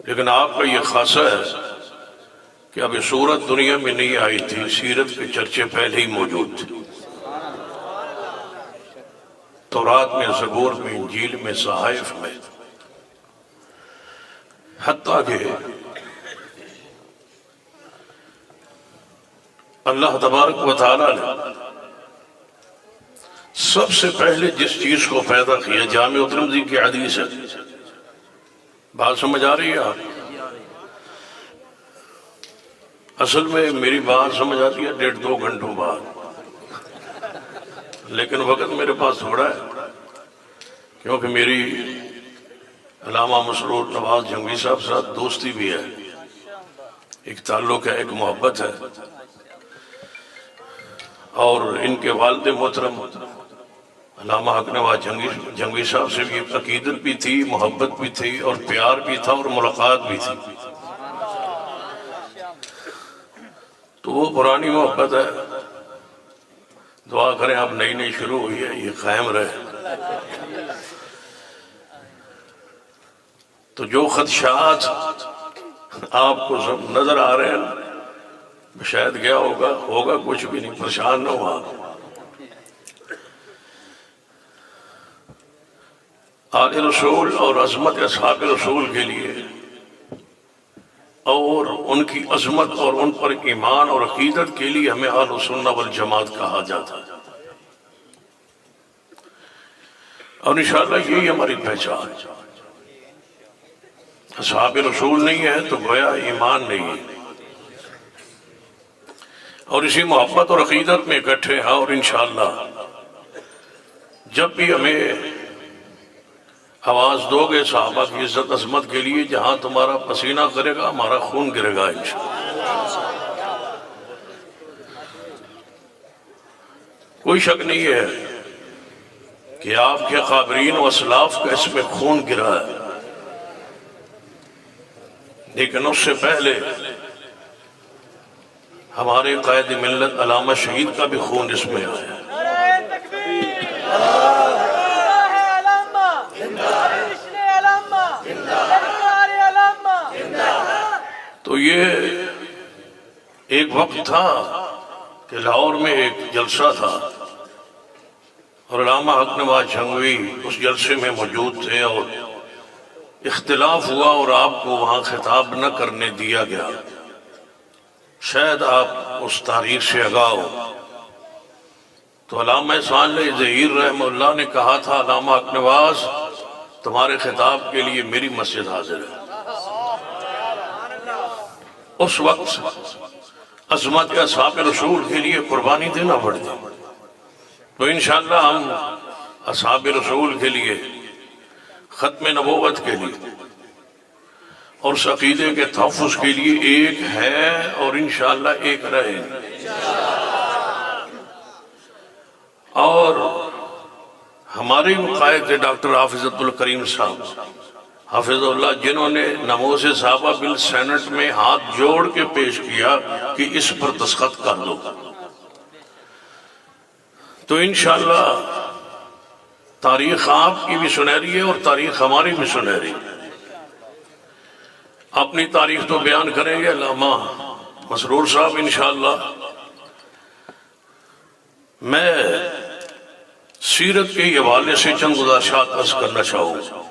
لیکن آپ کا یہ خاصہ ہے کہ اب یہ صورت دنیا میں نہیں آئی تھی، سیرت کے چرچے پہلے ہی موجود تھے، تورات میں، زبور میں، انجیل میں، صحائف میں، حتیٰ کہ اللہ تبارک و تعالیٰ نے سب سے پہلے جس چیز کو پیدا کیا، جامع ترمذی کی حدیث ہے، بات سمجھ آ رہی ہے آپ؟ اصل میں میری بات سمجھ آتی ہے 1.5-2 گھنٹوں بعد، لیکن وقت میرے پاس تھوڑا ہے، کیونکہ میری علامہ مسرور نواز جنگوی صاحب ساتھ دوستی بھی ہے، ایک تعلق ہے، ایک محبت ہے، اور ان کے والد محترم علامہ حق نواز جنگوی صاحب سے بھی عقیدت بھی تھی، محبت بھی تھی، اور پیار بھی تھا، اور ملاقات بھی تھی، تو وہ پرانی محبت ہے۔ دعا کریں اب نئی نئی شروع ہوئی ہے، یہ قائم رہے۔ تو جو خدشات آپ کو سب نظر آ رہے ہیں، شاید کیا ہوگا کچھ بھی نہیں، پریشان نہ ہوا۔ آل رسول اور عظمت اصحاب رسول کے لیے اور ان کی عظمت اور ان پر ایمان اور عقیدت کے لیے ہمیں اہل سنہ والجماعت کہا جاتا ہے، اور انشاءاللہ یہی ہماری پہچان ہے۔ اصحاب رسول نہیں ہے تو گویا ایمان نہیں ہے، اور اسی محبت اور عقیدت میں اکٹھے ہیں، اور انشاءاللہ جب بھی ہمیں آواز دو گے صحابہ کی عزت عظمت کے لیے، جہاں تمہارا پسینہ کرے گا ہمارا خون گرے گا انشاءاللہ۔ کوئی شک نہیں ہے کہ آپ کے خابرین و اسلاف کا اس میں خون گرا ہے، لیکن اس سے پہلے ہمارے قائد ملت علامہ شہید کا بھی خون اس میں آیا ہے۔ تو یہ ایک وقت تھا کہ لاہور میں ایک جلسہ تھا، اور علامہ حق نواز جھنگوی اس جلسے میں موجود تھے، اور اختلاف ہوا اور آپ کو وہاں خطاب نہ کرنے دیا گیا۔ شاید آپ اس تاریخ سے آگاہ ہو، تو علامہ صالح ظہیر رحمہ اللہ نے کہا تھا، علامہ حق نواز تمہارے خطاب کے لیے میری مسجد حاضر ہے۔ اس وقت عظمت اصحاب رسول کے لیے قربانی دینا پڑتی، تو انشاءاللہ ہم اصحاب رسول کے لیے، ختم نبوت کے لیے اور اس عقیدے کے تحفظ کے لیے ایک ہے، اور انشاءاللہ ایک رہے۔ اور ہمارے قائد ڈاکٹر حافظ عبدالکریم صاحب حافظ اللہ، جنہوں نے ناموس صحابہ بل سینٹ میں ہاتھ جوڑ کے پیش کیا کہ اس پر دستخط کر دو، تو انشاءاللہ تاریخ آپ کی بھی سنہری ہے اور تاریخ ہماری بھی سنہری ہے۔ اپنی تاریخ تو بیان کریں گے علامہ مسرور صاحب انشاءاللہ، میں سیرت کے حوالے سے چند گزارشات عرض کرنا چاہوں گا۔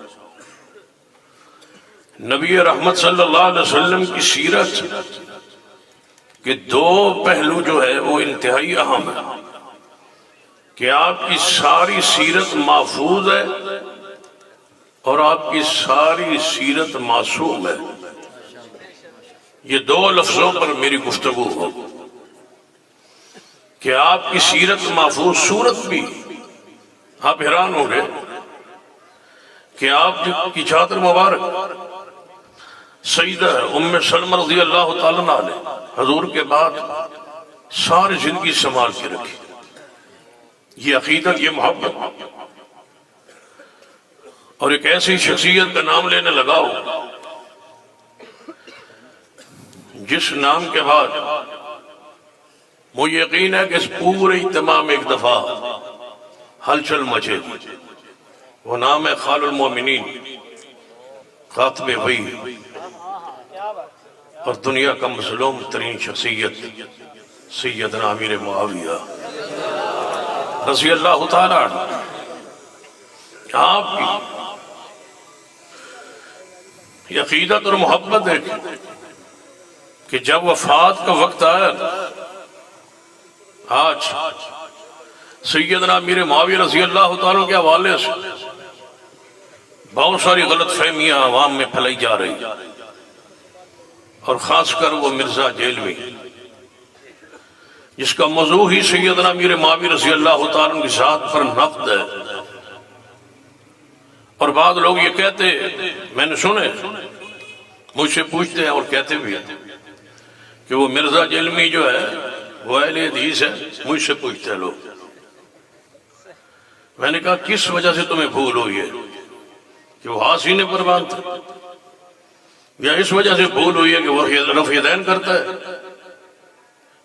نبی رحمت صلی اللہ علیہ وسلم کی سیرت کے دو پہلو جو ہے وہ انتہائی اہم ہے، کہ آپ کی ساری سیرت محفوظ ہے اور آپ کی ساری سیرت معصوم ہے۔ یہ دو لفظوں پر میری گفتگو ہو کہ آپ کی سیرت محفوظ، صورت بھی آپ حیران ہوں گے کہ آپ کی چادر مبارک سیدہ ام سلمہ رضی اللہ تعالیٰ عنہ نے حضور کے بعد ساری زندگی سنبھال کے رکھی۔ یہ عقیدت، یہ محبت، اور ایک ایسی شخصیت کا نام لینے لگاؤ جس نام کے بعد مجھے یقین ہے کہ اس پورے اہتمام ایک دفعہ ہلچل مچے، وہ نام ہے خال المومنین خاتم وحی اور دنیا کا مظلوم ترین شخصیت سیدنا امیر معاویہ رضی اللہ تعالیٰ عنہ، آپ کی عقیدت اور محبت ہے کہ جب وفات کا وقت آیا، آج سیدنا امیر معاویہ رضی اللہ تعالیٰ کے حوالے سے بہت ساری غلط فہمیاں عوام میں پھیلائی جا رہی، اور خاص کر وہ مرزا جیلوی جس کا موضوع ہی سیدنا امیر معاویہ رضی اللہ تعالیٰ کی ذات پر نقد ہے۔ اور بعض لوگ یہ کہتے، میں نے سنے، مجھ سے پوچھتے ہیں اور کہتے بھی ہیں کہ وہ مرزا جیلوی جو ہے وہ اہل حدیث ہے، مجھ سے پوچھتے ہیں لوگ۔ میں نے کہا کس وجہ سے تمہیں بھول ہوئی ہے کہ وہ ہاتھ سینے پر باندھتا ہے، یا اس وجہ سے بھول ہوئی ہے کہ وہ رفع دین کرتا ہے؟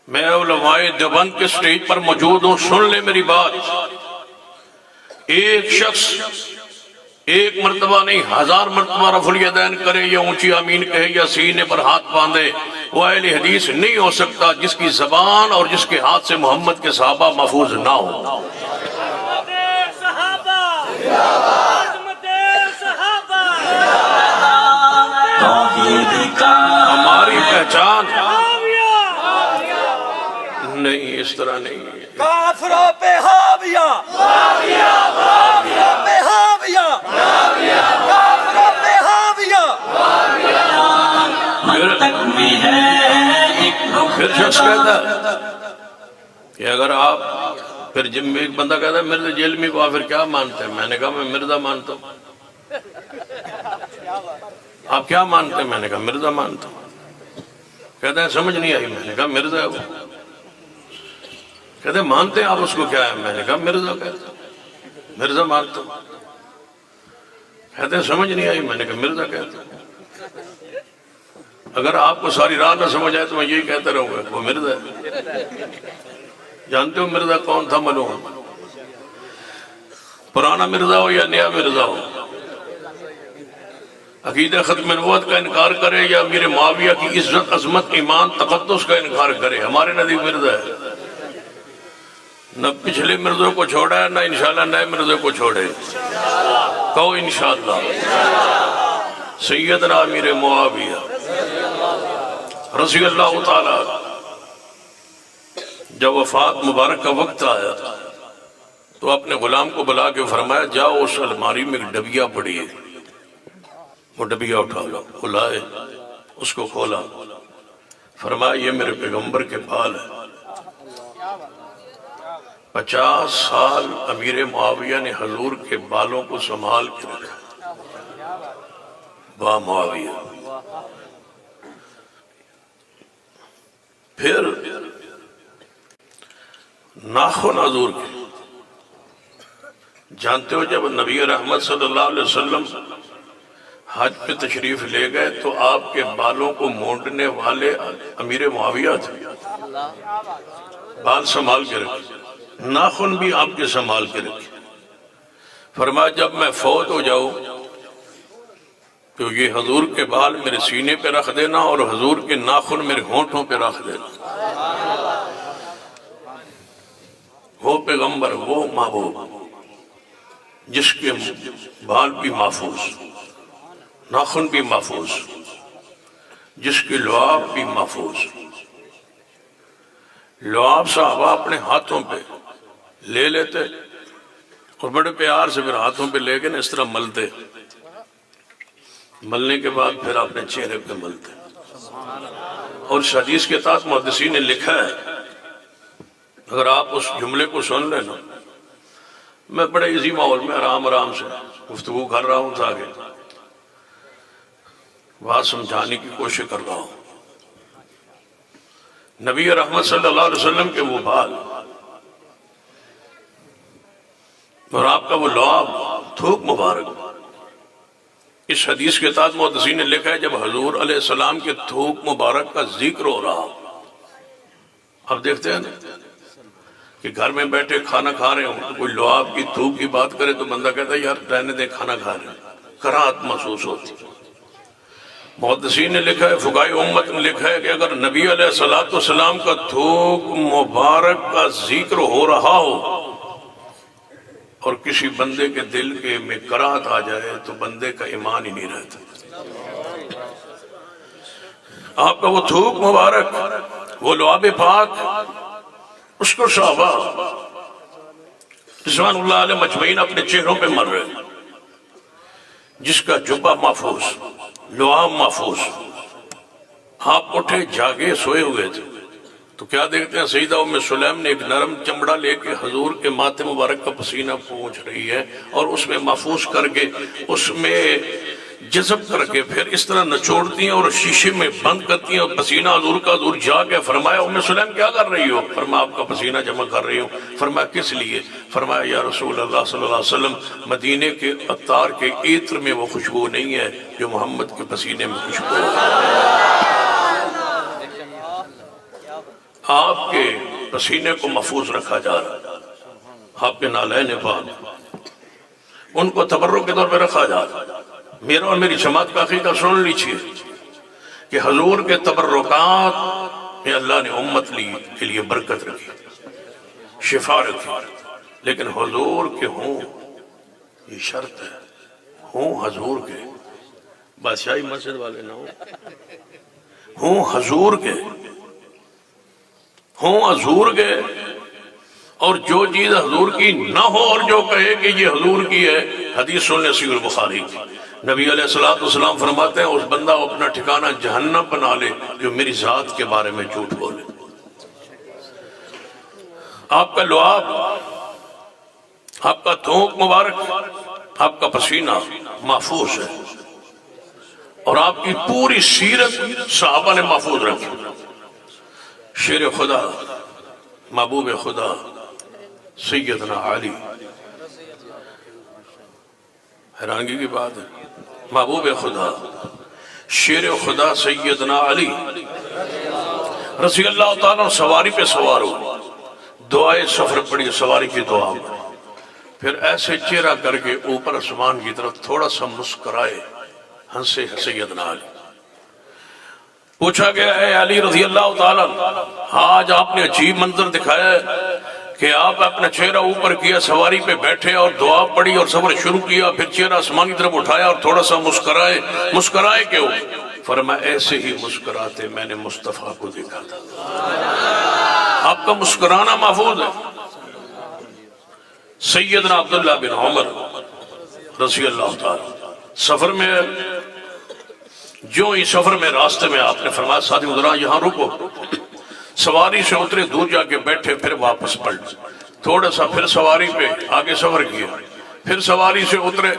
میں علماء دیوبند کے سٹیج پر موجود ہوں، سن لے میری بات۔ ایک شخص ایک مرتبہ نہیں 1000 مرتبہ رفع الیدین کرے یا اونچی آمین کہے یا سینے پر ہاتھ باندھے، وہ اہل حدیث نہیں ہو سکتا جس کی زبان اور جس کے ہاتھ سے محمد کے صحابہ محفوظ نہ ہو۔ ہماری پہچان نہیں اس طرح نہیں ہے۔ کافروں پہ حاویہ، کافروں پہ حاویہ، کافروں پہ حاویہ۔ پھر شخص کہتا ہے کہ اگر آپ، پھر جب میں ایک بندہ کہتا ہے مرزا جیلوی کو آپ پھر کیا مانتے ہیں؟ میں نے کہا میں مرزا مانتا ہوں۔ آپ کیا مانتے ہیں؟ میں نے کہا مرزا مانتا ہوں۔ کہتے ہیں سمجھ نہیں آئی؟ میں نے کہا مرزا ہے وہ۔ کہتے ہیں مانتے ہیں آپ اس کو کیا ہے؟ میں نے کہا مرزا کہتا ہوں، مرزا مانتا ہوں۔ کہتے ہیں سمجھ نہیں آئی؟ میں نے کہا مرزا کہتا ہوں۔ اگر آپ کو ساری رات نہ سمجھ آئے تو میں یہی کہتا رہوں گا وہ مرزا ہے۔ جانتے ہو مرزا کون تھا؟ معلوم؟ پرانا مرزا ہو یا نیا مرزا ہو، عقیدہ ختم نبوت کا انکار کرے یا امیر معاویہ کی عزت عظمت ایمان تقدس کا انکار کرے، ہمارے نزدیک مرزا ہے۔ نہ پچھلے مرزوں کو چھوڑا ہے، نہ انشاءاللہ نئے مرزوں کو چھوڑے۔ کہو انشاءاللہ۔ سیدنا امیر معاویہ رضی اللہ تعالی جب وفات مبارک کا وقت آیا تو اپنے غلام کو بلا کے فرمایا جاؤ اس الماری میں ایک ڈبیا پڑی ہے، وہ ڈبیا اٹھا لو۔ بلائے، اس کو کھولا، فرمایا یہ میرے پیغمبر کے بال ہے۔ 50 سال امیر معاویہ نے حضور کے بالوں کو سنبھال کے رکھا۔ با معاویہ۔ پھر ناخن حضور کے، جانتے ہو جب نبی رحمت صلی اللہ علیہ وسلم حج پہ تشریف لے گئے تو آپ کے بالوں کو مونڈنے والے امیر معاویہ تھے، بال سنبھال کے رکھے، ناخن بھی آپ کے سنبھال کے رکھے۔ فرمایا جب میں فوت ہو جاؤں تو یہ حضور کے بال میرے سینے پہ رکھ دینا اور حضور کے ناخن میرے ہونٹوں پہ رکھ دینا۔ وہ پیغمبر، وہ محبوب جس کے بال بھی محفوظ، ناخن بھی محفوظ، جس کے لعاب بھی محفوظ۔ لعاب صحابہ اپنے ہاتھوں پہ لے لیتے اور بڑے پیار سے پھر ہاتھوں پہ لے کے اس طرح ملتے، ملنے کے بعد پھر اپنے چہرے پہ ملتے۔ اور اس حدیث کے تحت محدثین نے لکھا ہے، اگر آپ اس جملے کو سن لینا، میں بڑے ایزی ماحول میں آرام سے گفتگو کر رہا ہوں تاکہ بات سمجھانے کی کوشش کر رہا ہوں۔ نبی رحمت صلی اللہ علیہ وسلم کے وہ بال اور آپ کا وہ لعاب، تھوک مبارک، اس حدیث کے تحت محدثین نے لکھا ہے جب حضور علیہ السلام کے تھوک مبارک کا ذکر ہو رہا، اب دیکھتے ہیں نا کہ گھر میں بیٹھے کھانا کھا رہے ہوں، کوئی لعاب کی تھوک کی بات کرے تو بندہ کہتا ہے یار رہنے دے، کھانا کھا رہے ہیں، کراہت محسوس ہوتی۔ محدثین نے لکھا ہے، فقہائے امت نے لکھا ہے کہ اگر نبی علیہ الصلوۃ والسلام کا تھوک مبارک کا ذکر ہو رہا ہو اور کسی بندے کے دل کے میں کراہت آ جائے تو بندے کا ایمان ہی نہیں رہتا۔ آپ کا وہ تھوک مبارک، وہ لعاب پاک، اس کو صحابہ رضوان اللہ علیہ مجمعین اپنے چہروں پہ مر رہے، جس کا جبہ محفوظ، لعاب محفوظ۔ آپ اٹھے جاگے سوئے ہوئے تھے تو کیا دیکھتے ہیں، سیدہ ام سلیم نے ایک نرم چمڑا لے کے حضور کے ماتھے مبارک کا پسینہ پہنچ رہی ہے اور اس میں محفوظ کر کے، اس میں جذب کر کے پھر اس طرح نچوڑتی ہیں اور شیشے میں بند کرتی ہیں اور پسینہ حضور کا، حضور جا کے فرمایا ام سلیم کیا کر رہی ہو؟ فرمایا آپ کا پسینہ جمع کر رہی ہوں۔ فرمایا کس لیے؟ فرمایا یا رسول اللہ صلی اللہ علیہ وسلم، مدینے کے عطار کے عطر میں وہ خوشبو نہیں ہے جو محمد کے پسینے میں خوشبو ہے۔ آپ کے پسینے کو محفوظ رکھا جا رہا، آپ کے نالین پاک ان کو تبرک کے طور پہ رکھا جا رہا۔ میرا اور میری جماعت کا عقیدہ سن لیجیے کہ حضور کے تبرکات میں اللہ نے امت لی کے لیے برکت رکھی، شفا رکھی، لیکن حضور کے ہوں یہ شرط ہے، ہوں حضور کے، بادشاہی مسجد والے نہ ہوں حضور کے، ہوں حضور کے، اور جو چیز حضور کی نہ ہو اور جو کہے کہ یہ حضور کی ہے، حدیث سن لیں صحیح البخاری کی، نبی علیہ السلام فرماتے ہیں اس بندہ اپنا ٹھکانہ جہنم بنا لے جو میری ذات کے بارے میں جھوٹ بولے۔ آپ کا لعاب، آپ کا تھوک مبارک، آپ کا پسینہ محفوظ ہے، اور آپ کی پوری سیرت صحابہ نے محفوظ رکھی۔ شیر خدا، محبوب خدا سیدنا علی، حیرانگی کی بات ہے، محبوب خدا شیر خدا سیدنا علی رضی اللہ تعالیٰ سواری پہ سوار ہو، دعائے سفر پڑی، سواری کی دعا، پھر ایسے چہرہ کر کے اوپر آسمان کی طرف تھوڑا سا مسکرائے، ہنسے سیدنا علی۔ پوچھا گیا اے علی رضی اللہ تعالیٰ، آج آپ نے عجیب منظر دکھایا ہے کہ آپ اپنا چہرہ اوپر کیا، سواری پہ بیٹھے اور دعا پڑی اور سفر شروع کیا، پھر چہرہ آسمان کی طرف اٹھایا اور تھوڑا سا مسکرائے کیوں؟ فرمایا ایسے ہی مسکراتے میں نے مصطفیٰ کو دیکھا تھا۔ آپ کا مسکرانا محفوظ ہے۔ سیدنا عبداللہ بن عمر رضی اللہ تعالی سفر میں، جو ہی سفر میں راستے میں آپ نے فرمایا ساتھی ذرا یہاں رکو، سواری سے اترے، دور جا کے بیٹھے، پھر واپس پلٹ، تھوڑا سا پھر سواری پہ آگے سفر کیا، پھر سواری سے اترے،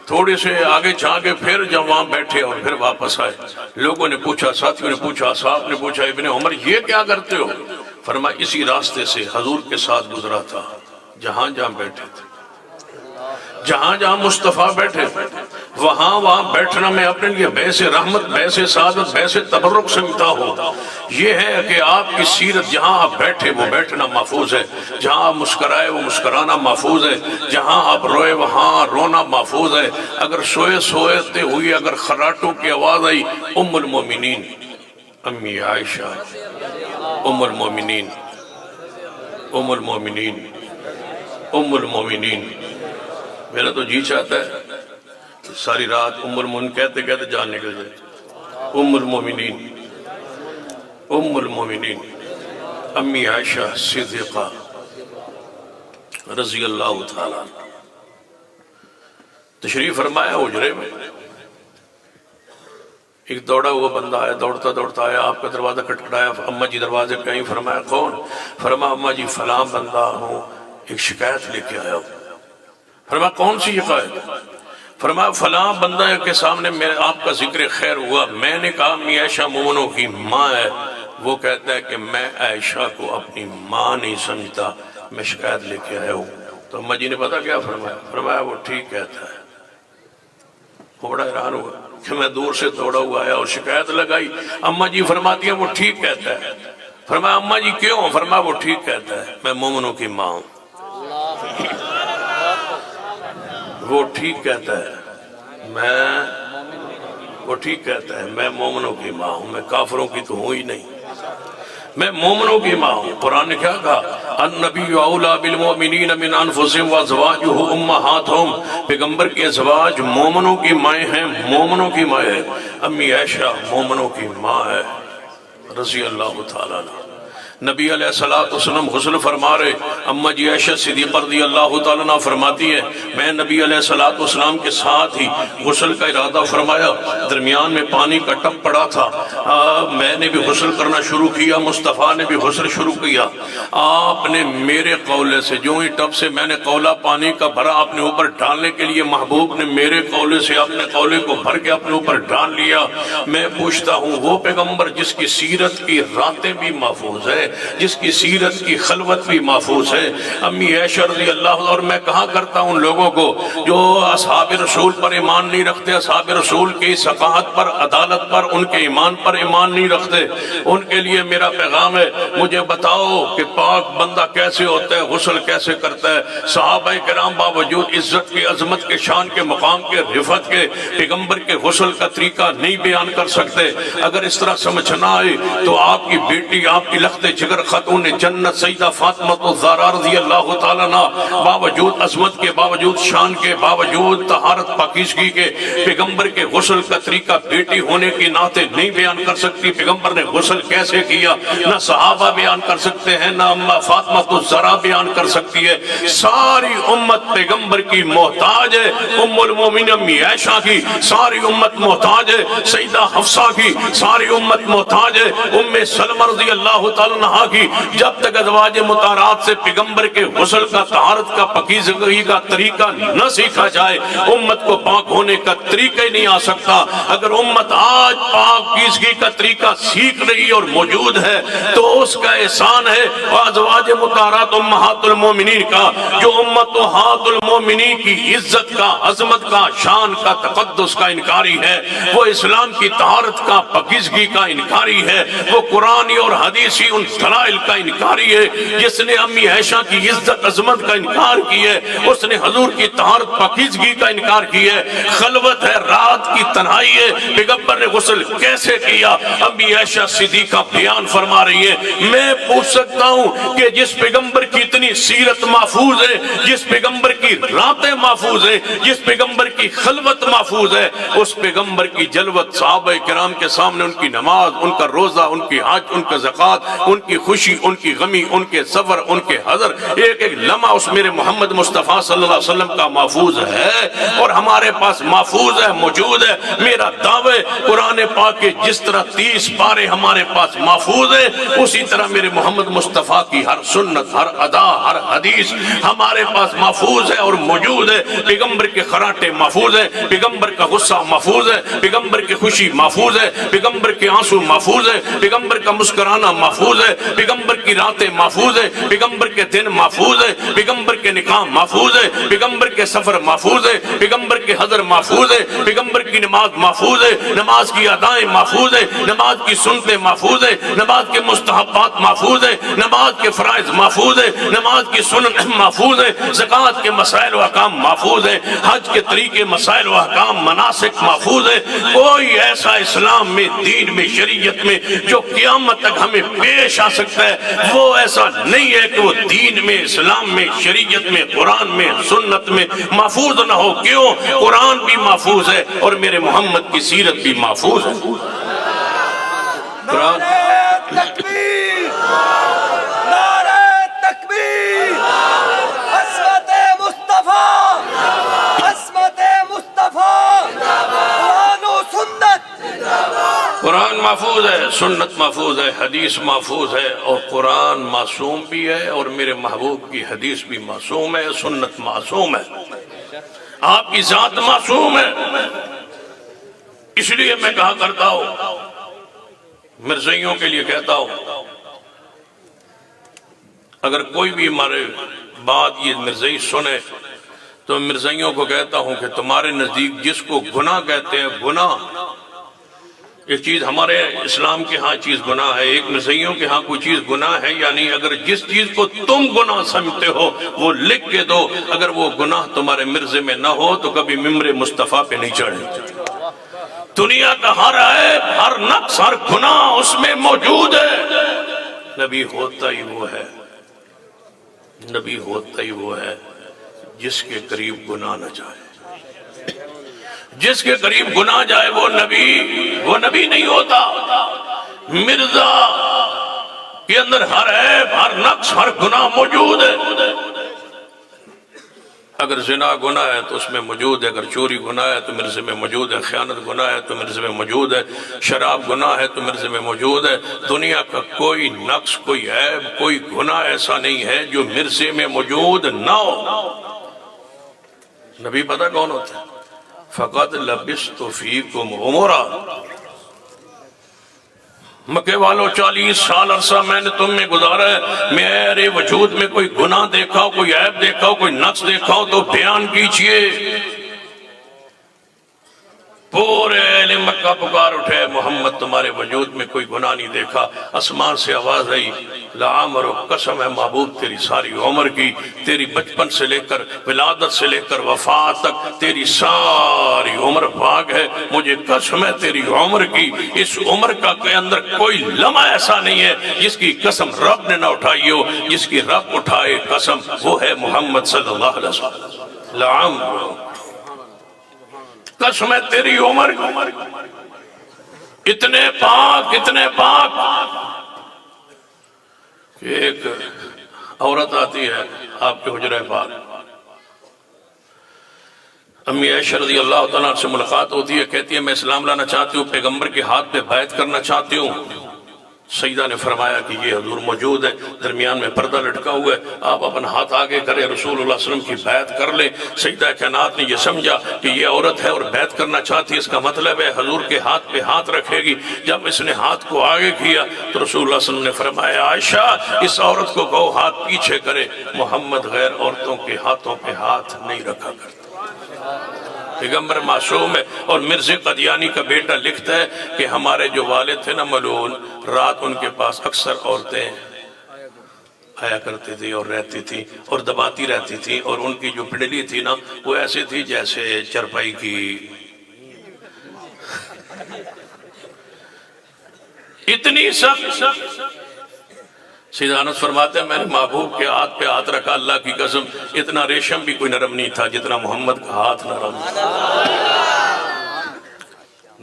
تھوڑے سے آگے جا کے پھر جب وہاں بیٹھے اور پھر واپس آئے۔ لوگوں نے پوچھا، ساتھیوں نے پوچھا، صاحب نے پوچھا ابن عمر یہ کیا کرتے ہو؟ فرمایا اسی راستے سے حضور کے ساتھ گزرا تھا، جہاں جہاں بیٹھے تھے، جہاں جہاں مصطفیٰ بیٹھے وہاں بیٹھنا میں اپنے لیے بحث رحمت، بحث سعادت، بحث تبرک سمجھتا ہوں۔ یہ ہے کہ آپ کی سیرت جہاں آپ بیٹھے وہ بیٹھنا محفوظ ہے، جہاں آپ مسکرائے وہ مسکرانا محفوظ ہے، جہاں آپ روئے وہاں رونا محفوظ ہے۔ اگر سوئے ہوئی اگر خراٹوں کی آواز آئی، ام المومنین امی عائشہ، ام المومنین، ام المومنین، ام المومنین، میرا تو جی چاہتا ہے ساری رات ام المومنین کہتے کہتے جان نکل جائے۔ ام المومنین، ام المومنین امی عائشہ صدیقہ رضی اللہ تعالیٰ تشریف فرمایا حجرے میں۔ ایک دوڑا ہوا بندہ آیا، دوڑتا دوڑتا آیا، آپ کا دروازہ کھٹکھٹایا، اماں جی دروازے پہ آئی، فرمایا کون؟ فرمایا اماں جی فلاں بندہ ہوں، ایک شکایت لے کے آیا ہوں۔ فرمایا کون سی شکایت؟ فرمایا فلاں بندہ کے سامنے آپ کا ذکر خیر ہوا، میں نے کہا امی عائشہ مومنوں کی ماں ہے، وہ کہتا ہے کہ میں عائشہ کو اپنی ماں نہیں سمجھتا، میں شکایت لے کے آیا ہوں۔ تو اماں جی نے پتا کیا فرمایا؟ فرمایا وہ ٹھیک کہتا ہے۔ وہ بڑا حیران ہوا کہ میں دور سے دوڑا ہوا آیا اور شکایت لگائی، اماں جی فرماتی ہیں وہ ٹھیک کہتا ہے۔ فرمایا اماں جی کیوں؟ فرمایا وہ ٹھیک کہتا ہے، میں مومنوں کی ماں ہوں۔ وہ ٹھیک کہتا ہے، میں وہ ٹھیک کہتا ہے میں مومنوں کی ماں ہوں، میں کافروں کی تو ہوں ہی نہیں، میں مومنوں کی ماں ہوں۔ قرآن نے کیا کہا؟ النبی اولا بالمؤمنین من انفسہم وازواجہ امہاتہم، پیغمبر کے ازواج مومنوں کی مائیں ہیں، مومنوں کی مائیں ہیں۔ امی عائشہ مومنوں کی ماں ہے رضی اللہ تعالیٰ عنہ۔ نبی علیہ السلام غسل فرما رہے، اما جی عائشہ صدیقہ رضی اللہ تعالیٰ عنہ فرماتی ہے میں نبی علیہ السلام کے ساتھ ہی غسل کا ارادہ فرمایا، درمیان میں پانی کا ٹپ پڑا تھا، میں نے بھی غسل کرنا شروع کیا، مصطفیٰ نے بھی غسل شروع کیا۔ آپ نے میرے قولے سے، جو ہی ٹپ سے میں نے قولہ پانی کا بھرا اپنے اوپر ڈالنے کے لیے، محبوب نے میرے قولے سے اپنے قولے کو بھر کے اپنے اوپر ڈال لیا۔ میں پوچھتا ہوں وہ پیغمبر جس کی سیرت کی راتیں بھی محفوظ ہے، جس کی سیرت کی خلوت بھی محفوظ ہے، امی عائشہ رضی اللہ، اور میں کہا کرتا ہوں لوگوں کو جو اصحاب رسول پر ایمان نہیں رکھتے، اصحاب رسول کی ثقافت پر، عدالت پر، ان کے ایمان پر ایمان نہیں رکھتے، ان کے لیے میرا پیغام ہے مجھے بتاؤ کہ پاک بندہ کیسے ہوتا ہے، غسل کیسے کرتا ہے۔ صحابہ کرام باوجود عزت کی، عظمت کے، شان کے، مقام کے، رفعت کے، پیغمبر کے غسل کا طریقہ نہیں بیان کر سکتے۔ اگر اس طرح سمجھنا آئے تو آپ کی بیٹی، آپ کی لخت جگر خاتون جنت سیدہ فاطمہ الزہرا رضی اللہ تعالیٰ عنہ باوجود عظمت کے، باوجود شان کے، باوجود طہارت پاکیزگی کے، پیغمبر کے غسل کا طریقہ بیٹی ہونے کی ناطے نہیں بیان کر سکتی۔ پیغمبر نے غسل کیسے کیا نہ صحابہ بیان کر سکتے ہیں، نہ اما فاطمہ الزہرا بیان کر سکتی ہے۔ ساری امت پیغمبر کی محتاج ہے، ام المومنین امی عائشہ کی ساری امت محتاج ہے، سیدہ حفصہ کی ساری امت محتاج ہے، ام سلمہ رضی اللہ تعالیٰ عنہ کی۔ جب تک ازواج مطہرات سے پیغمبر کے غسل کا، طہارت کا، پاکیزگی کا طریقہ نہ سیکھا جائے، امت کو پاک ہونے کا طریقہ ہی نہیں آ سکتا۔ اگر امت آج پاکیزگی کا طریقہ سیکھ رہی اور موجود ہے تو اس کا احسان ہے ازواج مطہرات امہات المومنین کا، جو امہات المومنین کی عزت کا، عظمت کا، شان کا، تقدس کا انکاری ہے، وہ اسلام کی طہارت کا، پاکیزگی کا انکاری ہے، وہ قرآنی اور حدیثی ان دلائل کا انکاری ہے۔ جس نے امی عائشہ کی عزت عظمت کا انکار کی ہے، اس نے حضور کی طہارت پاکیزگی کا انکار کی ہے۔ خلوت ہے، رات کی تنہائی ہے، پیغمبر نے غسل کیسے کیا امی عائشہ صدیقہ بیان فرما رہی ہے۔ میں پوچھ سکتا ہوں کہ جس پیغمبر کی اتنی سیرت محفوظ ہے، جس پیغمبر کی راتیں محفوظ ہیں، جس پیغمبر کی خلوت محفوظ ہے، اس پیغمبر کی جلوت صحابہ کرام کے سامنے، ان کی نماز، ان کا روزہ، ان کی حج، ان کا زکوٰۃ، ان کی خوشی، ان کی غمی، ان کے صبر، ان کے حضر، ایک ایک لمحہ اس میرے محمد مصطفیٰ صلی اللہ علیہ وسلم کا محفوظ ہے اور ہمارے پاس محفوظ ہے، موجود ہے۔ میرا دعوے قرآن پاک کے جس طرح 30 پارے ہمارے پاس محفوظ ہے، اسی طرح میرے محمد مصطفیٰ کی ہر سنت، ہر ادا، ہر حدیث ہمارے پاس محفوظ ہے اور موجود ہے۔ پیغمبر کے خراٹے محفوظ ہے، پیغمبر کا غصہ محفوظ ہے، پیغمبر کی خوشی محفوظ ہے، پیغمبر کے آنسو محفوظ ہے، پیغمبر کا مسکرانا محفوظ ہے، پیغمبر کی راتیں محفوظ ہے، پیغمبر کے دن محفوظ ہے، پیغمبر کے نکاح محفوظ ہے، پیغمبر کے سفر محفوظ ہے، پیغمبر کے حضر محفوظ ہے، پیغمبر کی نماز محفوظ ہے، نماز کی ادائیں محفوظ ہے، نماز کی سنتیں محفوظ ہے، نماز کے مستحبات محفوظ ہے، نماز کے فرائض محفوظ ہے، نماز کی سنن محفوظ ہے، زکوٰۃ کے مسائل و احکام محفوظ ہے، حج کے طریقے، مسائل و احکام، مناسک محفوظ ہے۔ کوئی ایسا اسلام میں، دین میں، شریعت میں جو قیامت تک ہمیں پیش آ سکتا ہے، وہ ایسا نہیں ہے کہ وہ دین میں، اسلام میں، شریعت میں، قرآن میں، سنت میں محفوظ نہ ہو۔ کیوں؟ قرآن بھی محفوظ ہے اور میرے محمد کی سیرت بھی محفوظ ہے۔ قرآن تکبیر، نعرہ تکبیر، عصمت مصطفیٰ، عصمت مصطفیٰ، قرآن و سنت۔ قرآن محفوظ ہے، سنت محفوظ ہے، حدیث محفوظ ہے، اور قرآن معصوم بھی ہے اور میرے محبوب کی حدیث بھی معصوم ہے، سنت معصوم ہے، آپ کی ذات معصوم ہے۔ اس لیے میں کہا کرتا ہوں، مرزائیوں کے لیے کہتا ہوں، اگر کوئی بھی ہمارے بات یہ مرزائی سنے تو مرزائیوں کو کہتا ہوں کہ تمہارے نزدیک جس کو گناہ کہتے ہیں، گناہ ایک چیز ہمارے اسلام کے ہاں چیز گناہ ہے، ایک مرزائیوں کے ہاں کوئی چیز گناہ ہے یا نہیں۔ اگر جس چیز کو تم گناہ سمجھتے ہو وہ لکھ کے دو، اگر وہ گناہ تمہارے مرزے میں نہ ہو تو کبھی ممبر مصطفیٰ پہ نہیں چڑھے۔ دنیا کا ہر عیب، ہر نقص، ہر گناہ اس میں موجود ہے۔ نبی ہوتا ہی وہ ہے، نبی ہوتا ہی وہ ہے جس کے قریب گناہ نہ جائے۔ جس کے قریب گناہ جائے وہ نبی نہیں ہوتا۔ مرزا کے اندر ہر عیب، ہر نقص، ہر گناہ موجود ہے۔ اگر زنا گناہ ہے تو اس میں موجود ہے، اگر چوری گناہ ہے تو مرزے میں موجود ہے، خیانت گناہ ہے تو مرزے میں موجود ہے، شراب گناہ ہے تو مرزے میں موجود ہے۔ دنیا کا کوئی نقص، کوئی عیب، کوئی گناہ ایسا نہیں ہے جو مرزے میں موجود نہ ہو۔ نبی پتہ کون ہوتا ہے؟ فقط لبثت فیکم عمرا، مکے والوں 40 سال عرصہ میں نے تم میں گزارا ہے، میرے وجود میں کوئی گناہ دیکھا ہو، کوئی عیب دیکھا ہو، کوئی نقص دیکھا ہو تو بیان کیجئے۔ پورے اہل مکہ پکار اٹھے، محمد تمہارے وجود میں کوئی گناہ نہیں دیکھا۔ آسمان سے آواز آئی، لعمرک، قسم ہے محبوب تیری ساری عمر کی، تیری بچپن سے لے کر ولادت سے لے کر وفات تک تیری ساری عمر پاک ہے، مجھے قسم ہے تیری عمر کی، اس عمر کا کے اندر کوئی لمحہ ایسا نہیں ہے جس کی قسم رب نے نہ اٹھائی ہو۔ جس کی رب اٹھائے قسم وہ ہے محمد صلی اللہ علیہ وسلم۔ لعمرک، قسم ہے تیری عمر، اتنے پاک کہ ایک عورت آتی ہے آپ کے حجرہ پاک، امی عائشہ رضی اللہ تعالیٰ سے ملاقات ہوتی ہے، کہتی ہے میں اسلام لانا چاہتی ہوں، پیغمبر کے ہاتھ پہ بیعت کرنا چاہتی ہوں۔ سیدہ نے فرمایا کہ یہ حضور موجود ہے، درمیان میں پردہ لٹکا ہوا ہے، آپ اپنا ہاتھ آگے کریں، رسول اللہ صلی اللہ علیہ وسلم کی بیعت کر لیں۔ سیدہ کائنات نے یہ سمجھا کہ یہ عورت ہے اور بیعت کرنا چاہتی ہے، اس کا مطلب ہے حضور کے ہاتھ پہ ہاتھ رکھے گی۔ جب اس نے ہاتھ کو آگے کیا تو رسول اللہ صلی اللہ علیہ وسلم نے فرمایا عائشہ اس عورت کو کہو ہاتھ پیچھے کرے، محمد غیر عورتوں کے ہاتھوں پہ ہاتھ نہیں رکھا کرتا۔ پیغمبر معصوم ہے۔ اور مرزا قادیانی کا بیٹا لکھتا ہے کہ ہمارے جو والد تھے نا ملعون، رات ان کے پاس اکثر عورتیں آیا کرتی تھی اور رہتی تھی اور دباتی رہتی تھی، اور ان کی جو پنڈلی تھی نا وہ ایسی تھی جیسے چرپائی کی، اتنی سخت۔ سیدہ انس فرماتے ہیں میں نے محبوب کے ہاتھ پہ ہاتھ رکھا، اللہ کی قسم اتنا ریشم بھی کوئی نرم نہیں تھا جتنا محمد کا ہاتھ نرم تھا۔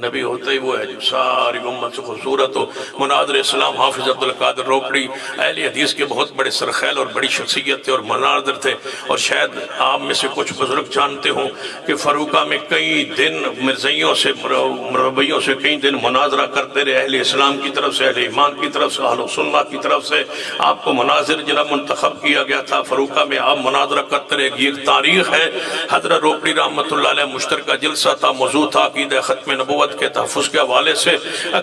نبی ہوتا ہی وہ ہے جو ساری امت سے خوبصورت ہو۔ مناظر اسلام حافظ عبدالقادر روپڑی اہل حدیث کے بہت بڑے سرخیل اور بڑی شخصیت تھے اور مناظر تھے، اور شاید آپ میں سے کچھ بزرگ جانتے ہوں کہ فروقہ میں کئی دن مرزائیوں سے مربعیوں سے کئی دن مناظرہ کرتے رہے، اہل اسلام کی طرف سے، اہل ایمان کی طرف سے، اہل سنہ کی طرف سے آپ کو مناظر جناب منتخب کیا گیا تھا۔ فروقہ میں آپ مناظرہ کرتے رہے، یہ ایک تاریخ ہے۔ حضرت روپڑی رحمۃ اللہ علیہ مشترکہ جلسہ تھا، موضوع تھا عقیدہ ختم نبوت کے تحفظ کے حوالے سے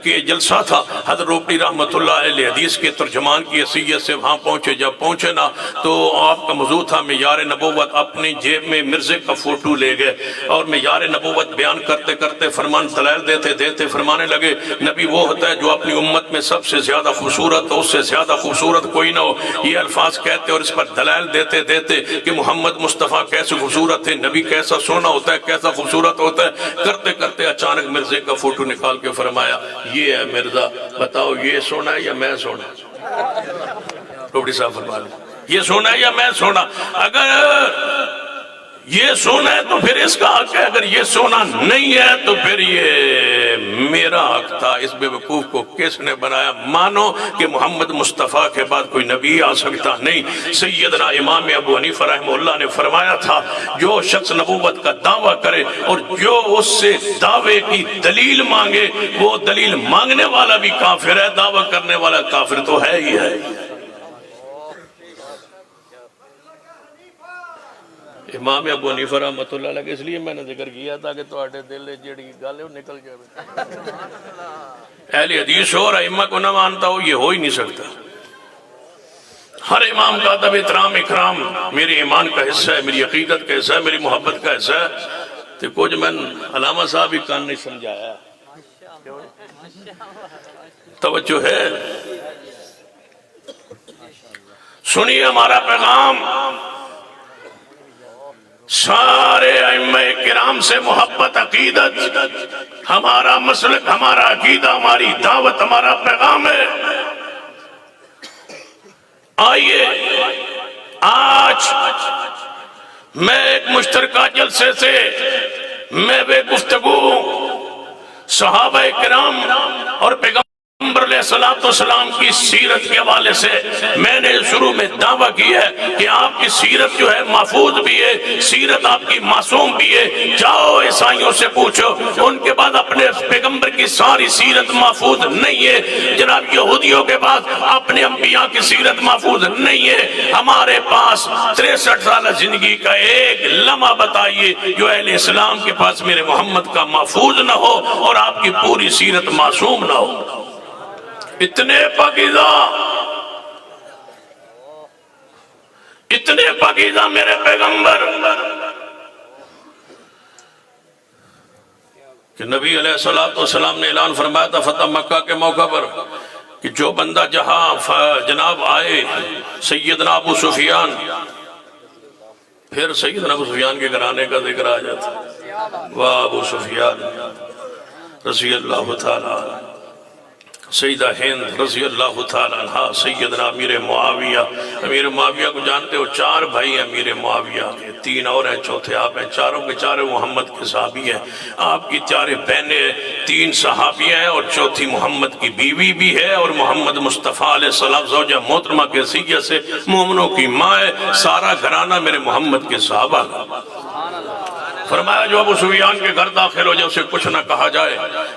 کہ یہ جلسہ تھا۔ حضرت روپڑی رحمۃ اللہ علیہ حدیث کے ترجمان کی حیثیت سے وہاں پہنچے۔ جب پہنچے نا تو آپ کا موضوع تھا معیار نبوت، اپنی جیب میں مرزے کا فوٹو لے گئے اور معیار نبوت بیان کرتے کرتے فرمان دلائل دیتے فرمانے لگے نبی وہ ہوتا ہے جو اپنی امت میں سب سے زیادہ خوبصورت ہو، اس سے زیادہ خوبصورت کوئی نہ ہو۔ یہ الفاظ کہتے اور اس پر دلائل دیتے کہ محمد مصطفیٰ کیسے خوبصورت ہے، نبی کیسا سونا ہوتا ہے، کیسا خوبصورت ہوتا ہے۔ کرتے کرتے اچانک مرزے کا فوٹو نکال کے فرمایا یہ ہے مرزا، بتاؤ یہ سونا ہے یا میں سونا؟ روپڑی صاحب فرما لیں یہ سونا ہے یا میں سونا؟ اگر یہ سونا ہے تو پھر اس کا حق ہے، اگر یہ سونا نہیں ہے تو پھر یہ میرا حق تھا۔ اس بے وقوف کو کس نے بنایا؟ مانو کہ محمد مصطفیٰ کے بعد کوئی نبی آ سکتا نہیں۔ سیدنا امام ابو حنیفہ رحمہ اللہ نے فرمایا تھا جو شخص نبوت کا دعویٰ کرے اور جو اس سے دعوے کی دلیل مانگے وہ دلیل مانگنے والا بھی کافر ہے، دعویٰ کرنے والا کافر تو ہے ہی ہے۔ امام ابو حنیفہ رحمۃ اللہ علیہ اس لیے میں نے ذکر کیا تھا کہ تواڈے دل جڑی گل ہے وہ نکل جائے۔ اہل حدیث ہو اور ائمہ کو نہ مانتا ہو یہ ہو ہی نہیں سکتا۔ ہر امام کا ادب احترام اکرام میرے ایمان کا حصہ ہے، میری عقیدت کا حصہ ہے، میری محبت کا حصہ ہے۔ تو کچھ میں علامہ صاحب ہی کان نہیں سمجھایا، توجہ ہے، سنیے ہمارا پیغام۔ سارے ائمہ کرام سے محبت عقیدت ہمارا مسلک، ہمارا عقیدہ، ہماری دعوت، ہمارا پیغام ہے۔ آئیے آج میں ایک مشترکہ جلسے سے میں بے گفتگو صحابہ کرام اور پیغمبر علیہ السلام کی سیرت کے حوالے سے میں نے شروع میں دعویٰ کی ہے کہ آپ کی سیرت جو ہے محفوظ بھی ہے، سیرت آپ کی معصوم بھی ہے۔ جاؤ عیسائیوں سے پوچھو، ان کے بعد اپنے پیغمبر کی ساری سیرت محفوظ نہیں ہے۔ جناب یہودیوں کے بعد اپنے انبیاء کی سیرت محفوظ نہیں ہے۔ ہمارے پاس 63 سالہ زندگی کا ایک لمحہ بتائیے جو اہل اسلام کے پاس میرے محمد کا محفوظ نہ ہو اور آپ کی پوری سیرت معصوم نہ ہو۔ اتنے پاکیزہ میرے پیغمبر کہ نبی علیہ السلام نے اعلان فرمایا تھا فتح مکہ کے موقع پر کہ جو بندہ جہاں جناب آئے، سیدنا ابو سفیان، پھر سیدنا ابو سفیان کے گھرانے کا ذکر آ جاتا، واہ ابو سفیان رضی اللہ تعالیٰ، سیدہ ہند رضی اللہ تعالیٰ عنہ، سیدنا امیر معاویہ کو جانتے ہو، 4 بھائی ہیں امیر معاویہ کے، 3 اور ہیں، چوتھے آپ ہیں، چاروں کے چاروں محمد کے صحابی ہیں۔ آپ کی 4 بہنیں، 3 صحابی ہیں اور چوتھی محمد کی بیوی بھی ہے، اور محمد مصطفیٰ علیہ السلام زوجہ محترمہ کے سیغے سے مومنوں کی ماں ہے۔ سارا گھرانہ میرے محمد کے صحابہ کا۔ فرمایا جو ابو سفیان کے گھر داخل ہو جائے اسے کچھ نہ کہا جائے۔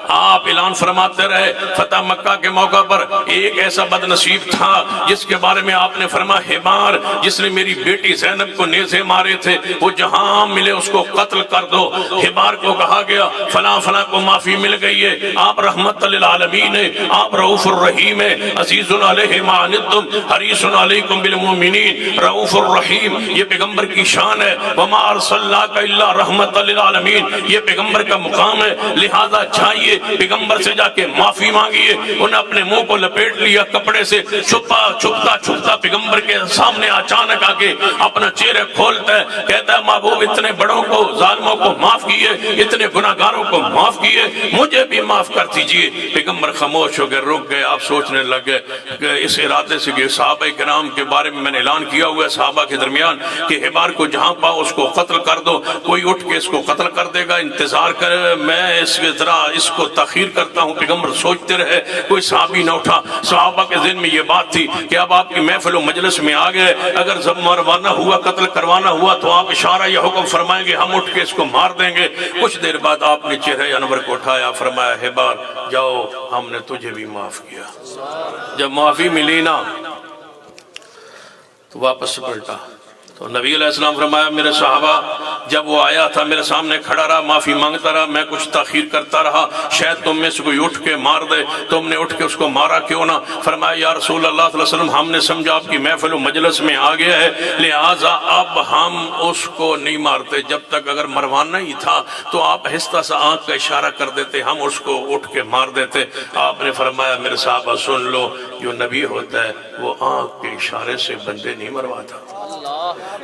آپ اعلان فرماتے رہے فتح مکہ کے موقع پر ایک ایسا بد نصیب تھا جس کے بارے میں آپ نے فرمایا حمار جس نے میری بیٹی زینب کو نیزے مارے تھے، وہ جہاں ملے اس کو قتل کر دو۔ حمار کو کہا گیا فلاں فلاں کو معافی مل گئی ہے، آپ رحمت للعالمین ہیں، آپ رؤوف الرحیم ہیں، عزیز علیہ ما عنتم حریص علیکم بالمؤمنین رؤوف الرحیم۔ یہ پیغمبر کی شان ہے، وما ارسلناک الا رحمت للعالمین، یہ پیغمبر کا مقام ہے۔ لہذا چاہیے پیغمبر سے جا کے معافی مانگیے۔ انہیں اپنے منہ کو لپیٹ لیا کپڑے سے، چھپتا پیغمبر کے سامنے اچانک آ کے اپنا چہرہ کھولتا ہے، کہتا ہے محبوب اتنے بڑوں کو، ظالموں کو معاف کیے، اتنے گناہگاروں کو معاف کیے، مجھے بھی معاف کر دیجئے۔ پیغمبر خاموش ہو گئے، رک گئے۔ آپ سوچنے لگے کہ اس ارادے سے کہ صحابہ کرام کے بارے میں نے اعلان کیا ہوا ہے صحابہ کے درمیان کہ حمار کو جہاں پاؤ اس کو قتل کر دو، کوئی اٹھ کے اس کو قتل کر دے گا، انتظار کرے، میں اس کو تاخیر کرتا ہوں۔ پیغمبر سوچتے رہے، کوئی صحابی نہ اٹھا۔ صحابہ کے ذہن میں یہ بات تھی کہ اب آپ کی محفل و مجلس میں آ گئے، اگر جب مروانا ہوا، قتل کروانا ہوا تو آپ اشارہ یا حکم فرمائیں گے، ہم اٹھ کے اس کو مار دیں گے۔ کچھ دیر بعد آپ نے چہرہ انور کو اٹھایا، فرمایا حبار جاؤ، ہم نے تجھے بھی معاف کیا۔ جب معافی ملی نا تو واپس پلٹا تو نبی علیہ السلام فرمایا میرے صحابہ جب وہ آیا تھا میرے سامنے کھڑا رہا، معافی مانگتا رہا، میں کچھ تاخیر کرتا رہا، شاید تم میں سے کوئی اٹھ کے مار دے، تم نے اٹھ کے اس کو مارا کیوں نہ؟ فرمایا یا رسول اللہ صلی اللہ علیہ وسلم ہم نے سمجھا آپ کی محفل و مجلس میں آ گیا ہے، لہٰذا اب ہم اس کو نہیں مارتے، جب تک اگر مروانا ہی تھا تو آپ آہستہ سا آنکھ کا اشارہ کر دیتے، ہم اس کو اٹھ کے مار دیتے۔ آپ نے فرمایا میرے صحابہ سن لو، جو نبی ہوتا ہے وہ آنکھ کے اشارے سے بندے نہیں مرواتا۔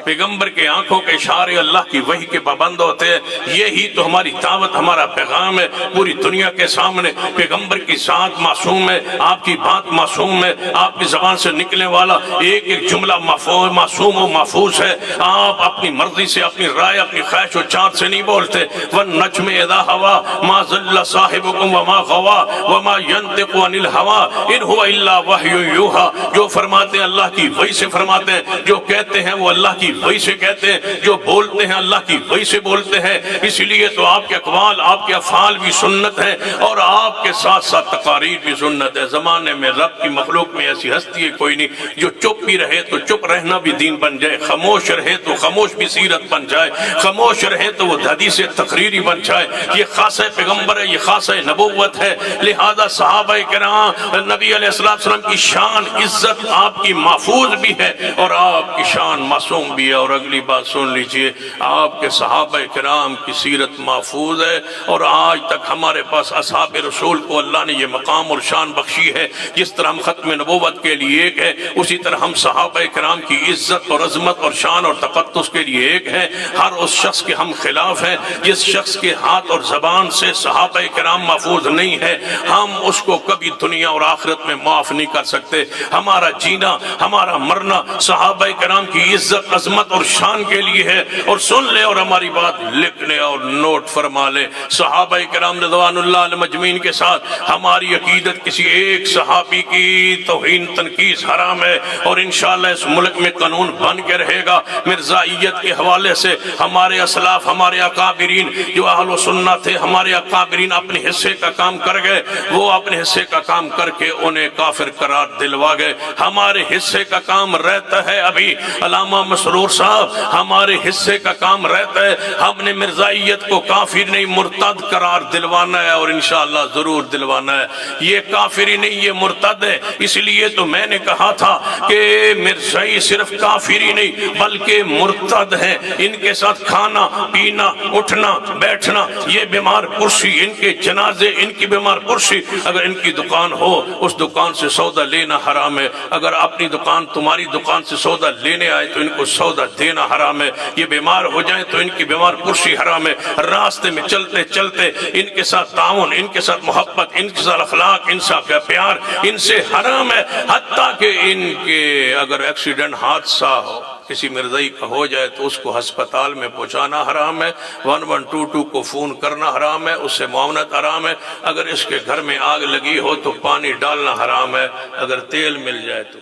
پیغمبر کے آنکھوں کے اشارے اللہ کی وحی کے پابند ہوتے ہیں۔ یہی تو ہماری دعوت، ہمارا پیغام ہے پوری دنیا کے سامنے۔ پیغمبر کی ذات معصوم ہے، آپ کی بات معصوم ہے، آپ کی زبان سے نکلنے والا ایک ایک جملہ معصوم و محفوظ ہے۔ آپ اپنی مرضی سے، اپنی رائے، اپنی خواہش و چاہت سے نہیں بولتے۔ وَالنَّجْمِ إِذَا هَوَىٰ مَا ضَلَّ صَاحِبُكُمْ وَمَا غَوَىٰ وَمَا يَنطِقُ عَنِ الْهَوَىٰ إِنْ هُوَ إِلَّا وَحْيٌ يُوحَىٰ۔ جو فرماتے ہیں اللہ کی وحی سے فرماتے ہیں، جو کہتے ہیں وہ اللہ کی وحی سے کہتے ہیں، جو بولتے ہیں اللہ کی وحی سے بولتے ہیں۔ اس لیے تو آپ کے اقوال، آپ کے افعال بھی سنت ہیں اور آپ کے ساتھ ساتھ تقاریر بھی سنت ہے۔ زمانے میں رب کی مخلوق میں ایسی ہستی ہے کوئی نہیں، جو چپ بھی رہے تو چپ رہنا بھی دین بن جائے، خاموش رہے تو خاموش بھی سیرت بن جائے، خاموش رہے تو وہ حدیث تقریری بن جائے۔ یہ خاصہ پیغمبر ہے، یہ خاصہ نبوت ہے۔ لہذا صحابہ کرام نبی علیہ السلام کی شان عزت آپ کی محفوظ بھی ہے اور آپ کی شان معصوم بھی بھی ہے۔ اور اگلی بات سن لیجئے، آپ کے صحابہ کرام کی سیرت محفوظ ہے، اور آج تک ہمارے پاس اصحاب رسول کو اللہ نے یہ مقام اور شان بخشی ہے۔ جس طرح ہم ختم نبوت کے لیے ایک ہے، اسی طرح ہم صحابہ کرام کی عزت اور عظمت اور شان اور تقدس کے لیے ایک ہے۔ ہر اس شخص کے ہم خلاف ہیں جس شخص کے ہاتھ اور زبان سے صحابہ کرام محفوظ نہیں ہے، ہم اس کو کبھی دنیا اور آخرت میں معاف نہیں کر سکتے۔ ہمارا جینا، ہمارا مرنا صحابہ کرام کی عزت، عظمت اور شان کے لیے ہے۔ اور سن لے اور ہماری بات لکھ لے اور نوٹ فرما لے، صحابہ کرام رضوان اللہ علیہ مجمعین کے ساتھ ہماری عقیدت کسی ایک صحابی کی توہین تنقیص حرام ہے، اور انشاءاللہ اس ملک میں قانون بن کے رہے گا۔ مرزائیت کے حوالے سے ہمارے اسلاف، ہمارے اکابرین جو اہل و سنت تھے، ہمارے اکابرین اپنے حصے کا کام کر گئے، وہ اپنے حصے کا کام کر کے انہیں کافر قرار دلوا گئے۔ ہمارے حصے کا کام رہتا ہے ابھی، علامہ مسرور صاحب، ہمارے حصے کا کام رہتا ہے۔ ہم نے مرزائیت کو کافر نہیں مرتد قرار دلوانا ہے، اور انشاءاللہ ضرور دلوانا ہے۔ یہ کافر ہی نہیں، یہ مرتد ہے۔ اس لیے تو میں نے کہا تھا کہ مرزائی صرف کافر ہی نہیں بلکہ مرتد ہیں۔ ان کے ساتھ کھانا پینا اٹھنا بیٹھنا، یہ بیمار پرسی، ان کے جنازے، ان کی بیمار پرسی، اگر ان کی دکان ہو اس دکان سے سودا لینا حرام ہے۔ اگر اپنی دکان تمہاری دکان سے سودا لینے آئے تو ان کو سودا دینا حرام ہے۔ یہ بیمار ہو جائیں تو ان کی بیمار پرسی حرام ہے۔ راستے میں چلتے چلتے ان کے ساتھ تعاون، ان کے ساتھ محبت، ان کے ساتھ اخلاق، ان سے پیار ان سے حرام ہے۔ حتیٰ کہ ان کے اگر ایکسیڈنٹ حادثہ ہو کسی مرزائی کا ہو جائے تو اس کو ہسپتال میں پہنچانا حرام ہے، 1122 کو فون کرنا حرام ہے، اس سے معاونت حرام ہے۔ اگر اس کے گھر میں آگ لگی ہو تو پانی ڈالنا حرام ہے، اگر تیل مل جائے تو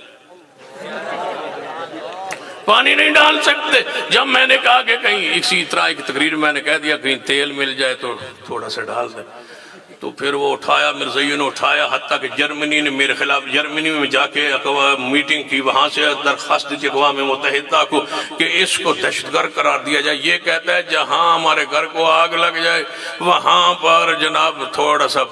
پانی نہیں ڈال سکتے۔ جب میں نے کہا کہ کہیں اسی طرح ایک تقریر میں نے کہہ دیا کہیں تیل مل جائے تو تھوڑا سا ڈال دیں، تو پھر وہ اٹھایا، مرزائیوں نے اٹھایا، حتیٰ کہ جرمنی نے میرے خلاف جرمنی میں جا کے میٹنگ کی، وہاں سے درخواست دی اقوام متحدہ کو کہ اس کو دہشت گرد قرار دیا جائے۔ یہ کہتا ہے جہاں ہمارے گھر کو آگ لگ جائے وہاں پر جناب تھوڑا سا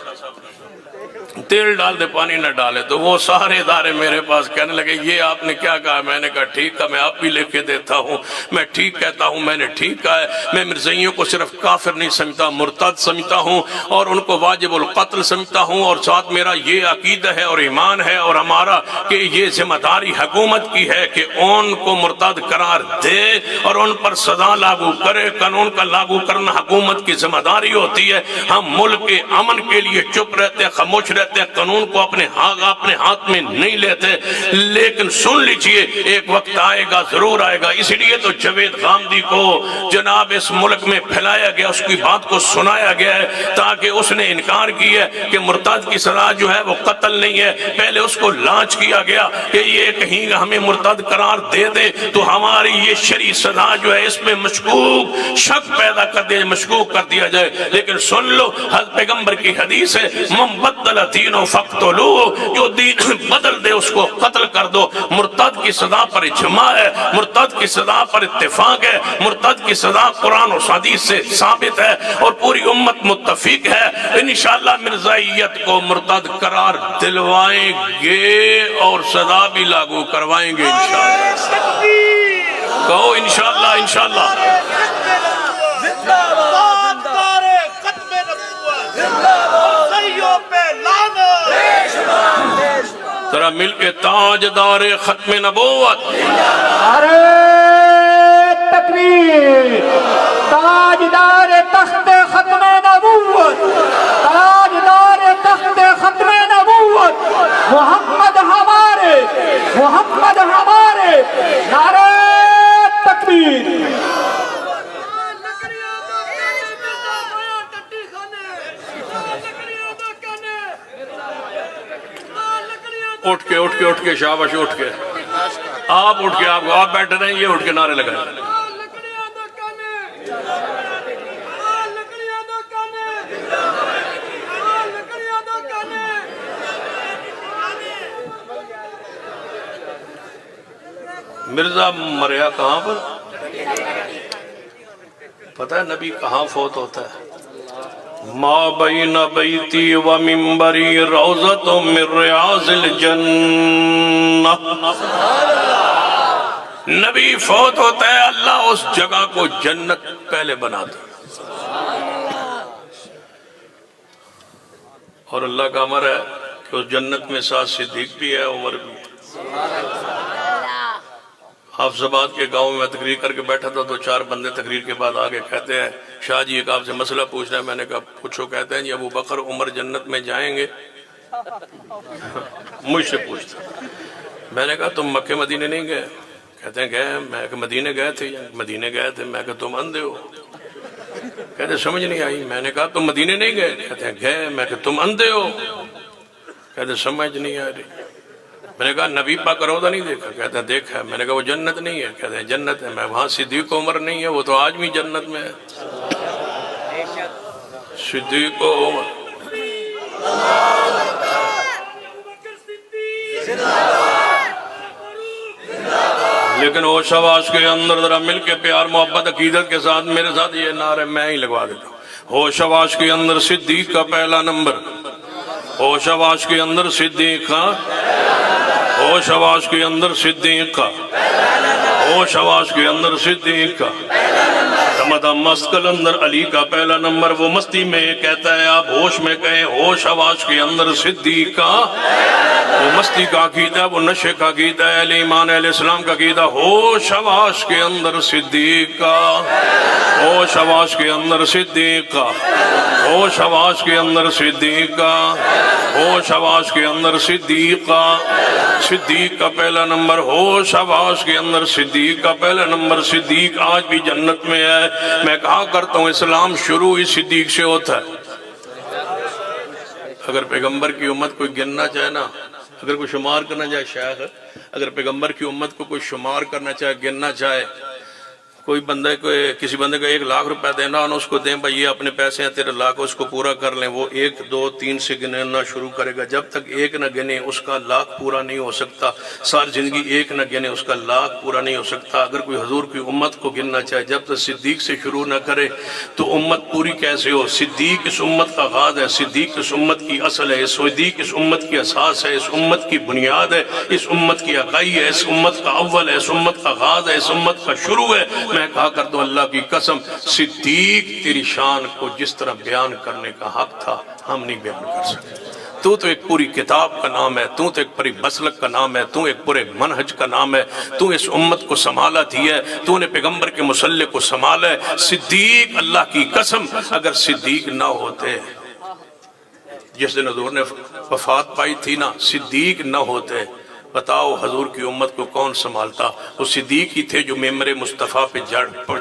تیل ڈال دے، پانی نہ ڈالے۔ تو وہ سارے ادارے میرے پاس کہنے لگے یہ آپ نے کیا کہا؟ میں نے کہا ٹھیک ہے، میں آپ بھی لکھ کے دیتا ہوں، میں ٹھیک کہتا ہوں، میں نے ٹھیک کہا ہے۔ میں مرزائیوں کو صرف کافر نہیں سمجھتا، مرتد سمجھتا ہوں، اور ان کو واجب القتل سمجھتا ہوں، اور ساتھ میرا یہ عقیدہ ہے اور ایمان ہے اور ہمارا کہ یہ ذمہ داری حکومت کی ہے کہ ان کو مرتد قرار دے اور ان پر سزا لاگو کرے۔ قانون کا لاگو کرنا حکومت کی ذمہ داری ہوتی ہے۔ ہم ملک کے امن کے لیے چپ رہتے ہیں، خاموش رہتے ہیں، قانون کو اپنے ہاتھ میں نہیں لیتے۔ لیکن سن لیجئے ایک وقت آئے گا، ضرور آئے گا۔ اس لیے تو جاوید غامدی کو جناب اس ملک میں پھیلایا گیا، اس کی بات کو سنایا گیا ہے، تاکہ اس نے انکار کیا ہے کہ مرتد کی سزا جو ہے وہ قتل نہیں ہے۔ پہلے اس کو لانچ کیا گیا کہ یہ کہیں ہمیں مرتد قرار دے دے تو ہماری یہ شرعی سزا جو ہے اس میں مشکوک شک پیدا کر دے، مشکوک کر دیا جائے۔ لیکن سن لو، حضرت پیغمبر کی حدیث ہے، من بدل دینو فقتلوہ، جو دین بدل دے اس کو قتل کر دو۔ مرتد کی سزا پر اجماع ہے، مرتد کی سزا پر اتفاق ہے، مرتد کی سزا قرآن و حدیث سے ثابت ہے اور پوری امت متفق ہے۔ انشاءاللہ مرزائیت کو مرتد قرار دلوائیں گے اور سزا بھی لاگو کروائیں گے انشاءاللہ۔ کہو انشاءاللہ، انشاءاللہ۔ ذرا مل کے تاجدار ختم نبوت، نعرہ تکبیر، تاجدار تخت ختم نبوت، تاجدار تخت ختم نبوت، محمد ہمارے، محمد ہمارے، نعرہ تکبیر۔ اٹھ کے شاباش، اٹھ کے آپ اٹھ کے آپ بیٹھے رہیں، یہ اٹھ کے نعرے لگائیں۔ مرزا مریا کہاں پر؟ پتہ ہے نبی کہاں فوت ہوتا ہے؟ ما بین بیتی و منبری روضۃ من ریاض الجنہ۔ نبی فوت ہوتا ہے، اللہ اس جگہ کو جنت پہلے بناتا ہے، اور اللہ کا امر ہے کہ اس جنت میں ساتھ صدیق بھی ہے، عمر بھی ہے۔ حافظ آباد کے گاؤں میں تقریر کر کے بیٹھا تھا، 2-4 بندے تقریر کے بعد آگے کہتے ہیں شاہ جی ایک آپ سے مسئلہ پوچھنا ہے۔ میں نے کہا پوچھو۔ کہتے ہیں جی ابو بکر عمر جنت میں جائیں گے؟ مجھ سے پوچھتا۔ میں نے کہا تم مکہ مدینے نہیں گئے؟ کہتے ہیں گئے۔ میں کہ مدینے گئے تھے؟ مدینے گئے تھے۔ میں کہا تم اندھے ہو؟ کہتے ہیں سمجھ نہیں آئی۔ میں نے کہا تم مدینے نہیں گئے؟ کہتے ہیں گئے۔ میں کہ تم اندھے ہو؟ کہتے ہیں سمجھ نہیں آ رہی۔ میں نے کہا نبی پاک روضہ نہیں دیکھا؟ کہتے ہیں دیکھا ہے۔ میں نے کہا وہ جنت نہیں ہے؟ کہتے ہیں جنت ہے۔ میں وہاں صدیق عمر نہیں ہے؟ وہ تو آج بھی جنت میں ہے۔ صدیق عمر لیکن ہوش آواز کے اندر ذرا مل کے پیار محبت عقیدت کے ساتھ میرے ساتھ یہ نعرہ میں ہی لگوا دیتا ہوں۔ ہوش آواز کے اندر صدیق کا پہلا نمبر، ہوش آواز کے اندر صدیق کا، ہوش آواز کے اندر صدیق کا، ہوش آواز کے اندر صدیق کا، تمدہ مست کلندر علی کا پہلا نمبر۔ وہ مستی میں کہتا ہے آپ ہوش میں کہیں، ہوش آواز کے اندر صدیق کا، وہ مستی کا عقیدہ، وہ نشے کا عقیدہ، اہل ایمان اہل اسلام کا عقیدہ۔ ہوش آواز کے اندر صدیق کا، ہوش آواز کے اندر صدیق کا، ہوش آواز کے اندر صدیق کا، ہوش آواز کے اندر صدیق کا، صدیق کا پہلا نمبر۔ ہوش آواز کے اندر صدیق کا پہلا نمبر۔ صدیق آج بھی جنت میں ہے۔ میں کہا کرتا ہوں اسلام شروع ہی صدیق سے ہوتا ہے۔ اگر پیغمبر کی امت کوئی گننا چاہے نا، اگر کوئی شمار کرنا چاہے، شیخ اگر پیغمبر کی امت کو کوئی شمار کرنا چاہے، گننا چاہے، کوئی بندے کو کسی بندے کو 1 لاکھ روپے دینا اور اس کو دیں بھائی یہ اپنے پیسے ہیں تیرے لاکھ، اس کو پورا کر لیں، وہ 1 2 3 سے گننا شروع کرے گا۔ جب تک 1 نہ گنے اس کا لاکھ پورا نہیں ہو سکتا۔ ساری زندگی 1 نہ گنے اس کا لاکھ پورا نہیں ہو سکتا۔ اگر کوئی حضور کی امت کو گننا چاہے، جب تک صدیق سے شروع نہ کرے تو امت پوری کیسے ہو؟ صدیق اس امت کا آغاز ہے، صدیق اس امت کی اصل ہے، صدیق اس امت کی اساس ہے، اس امت کی بنیاد ہے، اس امت کی اکائی ہے، اس امت کا اول ہے، اس امت کا آغاز ہے، اس امت کا شروع ہے۔ میں کہا کر دوں اللہ کی قسم صدیق تیری شان کو جس طرح بیان کرنے کا حق تھا ہم نہیں بیان کر سکتے۔ تو ایک پوری کتاب کا نام ہے، تو ایک پوری مسلک کا نام ہے، تو ایک پورے منہج کا نام ہے، تو اس امت کو سنبھالا دی ہے، تو نے پیغمبر کے مسلک کو سنبھالا ہے۔ صدیق اللہ کی قسم اگر صدیق نہ ہوتے، جس دن حضور نے وفات پائی تھی نا، صدیق نہ ہوتے، بتاؤ حضور کی امت کو کون سنبھالتا؟ وہ صدیق ہی تھے جو ممبر مصطفیٰ پہ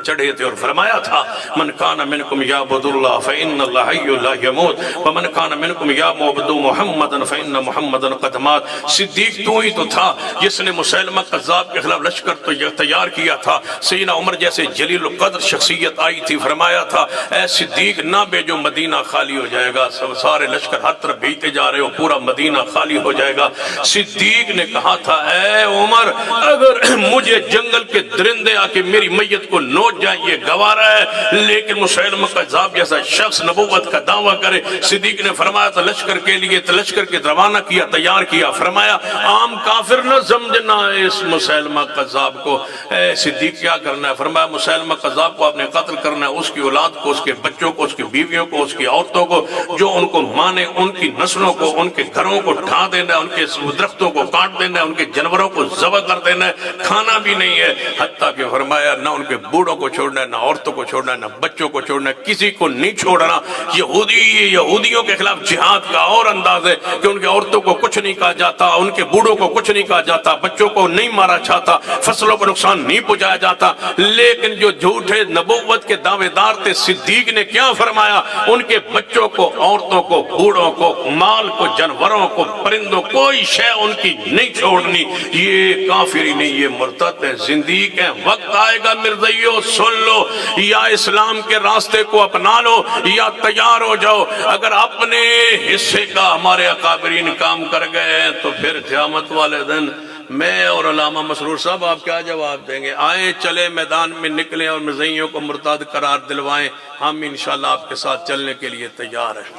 چڑھے تھے اور فرمایا تھا من کان منکم یعبد اللہ فإن اللہ حی لا یموت ومن کان منکم یعبد محمدا فإن محمدا قد مات۔ صدیق تو ہی تو تھا جس نے مسیلمہ قذاب کے خلاف لشکر تو تیار کیا تھا۔ سیدنا عمر جیسے جلیل القدر شخصیت آئی تھی، فرمایا تھا اے صدیق نہ بھیجو مدینہ خالی ہو جائے گا، سارے لشکر ہر طرف بھیجتے جا رہے ہو، پورا مدینہ خالی ہو جائے گا۔ صدیق نے کہا تھا اے عمر اگر مجھے جنگل کے درندے آ کے میری میت کو نوچ جائیں یہ گوارا ہے، لیکن مسیلمہ قذاب جیسا شخص نبوت کا دعویٰ کرے۔ صدیق نے فرمایا تھا لشکر کے لیے لشکر کے روانہ کیا، تیار کیا، فرمایا عام کافر نہ سمجھنا اس مسیلمہ قذاب کو۔ اے صدیق کیا کرنا ہے؟ فرمایا مسیلمہ قذاب کو آپ نے قتل کرنا ہے، اس کی اولاد کو، اس کے بچوں کو، اس کی بیویوں کو، اس کی عورتوں کو، جو ان کو مانے، ان کی نسلوں کو، ان کے گھروں کو ڈھا دینا ہے، ان کے درختوں کو کاٹ دینا ہے، ان کے جانوروں کو ذبح کر دینا ہے، کھانا بھی نہیں ہے۔ حتیٰ کہ فرمایا نہ ان کے بوڑھوں کو چھوڑنا ہے، نہ عورتوں کو چھوڑنا ہے، نہ بچوں کو چھوڑنا ہے، کسی کو نہیں چھوڑنا۔ یہودیوں کے خلاف جہاد کا اور انداز ہے کہ ان کے عورتوں کو کچھ نہیں کہا جاتا، ان کے بوڑھوں کو کچھ نہیں کہا جاتا، بچوں کو نہیں مارا جاتا، فصلوں کو نقصان نہیں پہنچایا جاتا۔ لیکن جو جھوٹے نبوت کے دعوے دار تھے، صدیق نے کیا فرمایا؟ ان کے بچوں کو، عورتوں کو، بوڑھوں کو، مال کو، جانوروں کو، پرندوں، کوئی شے ان کی نہیں چھوڑنی۔ یہ کافری نہیں، یہ مرتد ہے، زندیق ہے۔ وقت آئے گا مرزائیو سن لو، یا اسلام کے راستے کو اپنا لو یا تیار ہو جاؤ۔ اگر اپنے حصے کا ہمارے اکابرین کام کر گئے ہیں تو پھر قیامت والے دن میں اور علامہ مسرور صاحب آپ کیا جواب دیں گے؟ آئیں چلے میدان میں نکلیں اور مرزائیوں کو مرتد قرار دلوائیں، ہم انشاءاللہ آپ کے ساتھ چلنے کے لیے تیار ہیں۔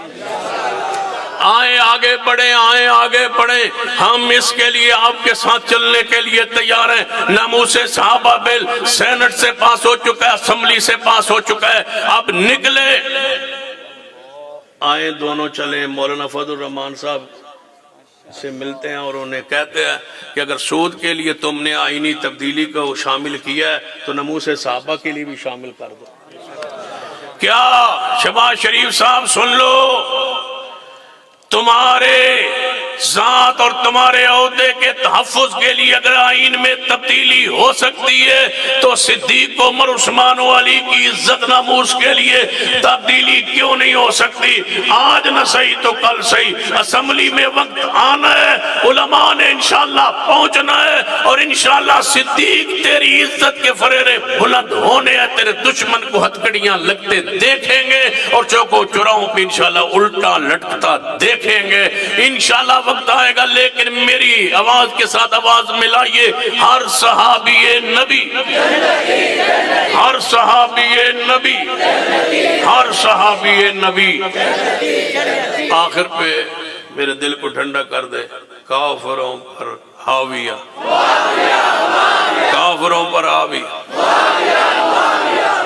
آئیں آگے بڑھیں، آئیں آگے بڑھیں، ہم اس کے لیے آپ کے ساتھ چلنے کے لیے تیار ہیں۔ ناموس صحابہ بل سینٹ سے پاس ہو چکا ہے، اسمبلی سے پاس ہو چکا ہے، اب نکلے آئیں دونوں چلیں۔ مولانا فضل الرحمان صاحب سے ملتے ہیں اور انہیں کہتے ہیں کہ اگر سود کے لیے تم نے آئینی تبدیلی کو شامل کیا ہے تو ناموس صحابہ کے لیے بھی شامل کر دو۔ کیا شہباز شریف صاحب سن لو، تمہارے ذات اور تمہارے عہدے کے تحفظ کے لیے اگر آئین میں تبدیلی ہو سکتی ہے تو صدیق عمر عثمان و علی کی عزت ناموس کے لیے تبدیلی کیوں نہیں ہو سکتی؟ آج نہ صحیح تو کل صحیح، اسمبلی میں وقت آنا ہے، علماء نے انشاءاللہ پہنچنا ہے، اور انشاءاللہ صدیق تیری عزت کے فریرے بلند ہونے ہیں، تیرے دشمن کو ہتھکڑیاں لگتے دیکھیں گے اور چوکو چوراہوں پہ انشاءاللہ الٹا لٹکتا دیکھیں گے۔ انشاءاللہ وقت آئے گا، لیکن میری آواز کے ساتھ آواز ملائیے، ہر صحابی نبی، ہر صحابی نبی، ہر صحابی نبی آخر پہ میرے دل کو ٹھنڈا کر دے، کافروں پر حاویہ، کافروں پر حاویہ۔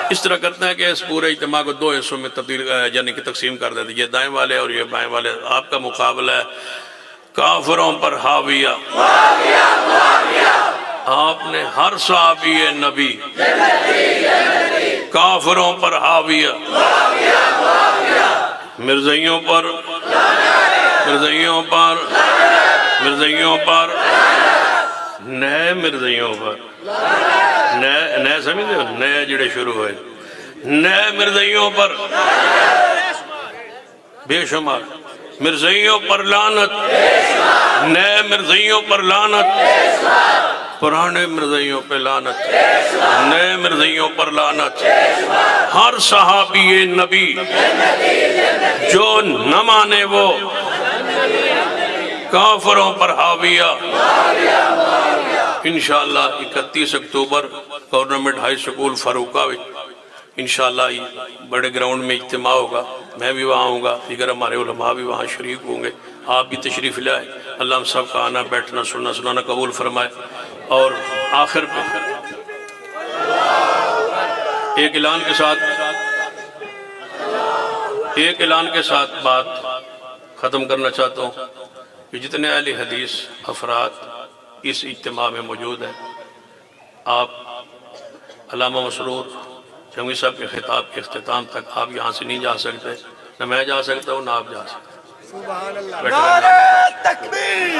اس طرح کرتے ہیں کہ اس پورے اجتماع کو دو حصوں میں تبدیل یعنی کہ تقسیم کر دیتے، یہ دائیں والے اور یہ بائیں والے۔ آپ کا مقابلہ ہے کافروں پر حاویہ۔ آپ نے ہر صحابی نبی، کافروں پر حاویہ، مرزائیوں پر، مرزائیوں پر، مرزائیوں پر، نئے مرزائیوں پر، نئے سمجھتے ہو، نئے جڑے شروع ہوئے، نئے مرزائیوں پر بے شمار، مرزائیوں پر لعنت، نئے مرزائیوں پر لعنت، پرانے مرزائیوں پہ لعنت، نئے مرزائیوں پر لعنت۔ ہر صحابی نبی جو نہ مانے وہ کافروں پر حاویہ۔ انشاءاللہ 31 اکتوبر گورنمنٹ ہائی سکول فاروقہ انشاءاللہ بڑے گراؤنڈ میں اجتماع ہوگا، میں بھی وہاں ہوں گا، دیگر ہمارے علماء بھی وہاں شریک ہوں گے، آپ بھی تشریف لائے۔ اللہ ہم سب کا آنا بیٹھنا سننا سنانا قبول فرمائے۔ اور آخر پہ ایک اعلان کے ساتھ بات ختم کرنا چاہتا ہوں کہ جتنے اہل حدیث افراد اس اجتماع میں موجود ہیں، آپ علامہ مسرور جنگوی صاحب کے خطاب کے اختتام تک آپ یہاں سے نہیں جا سکتے، نہ میں جا سکتا ہوں نہ آپ جا سکتے۔ نعرہ تکبیر!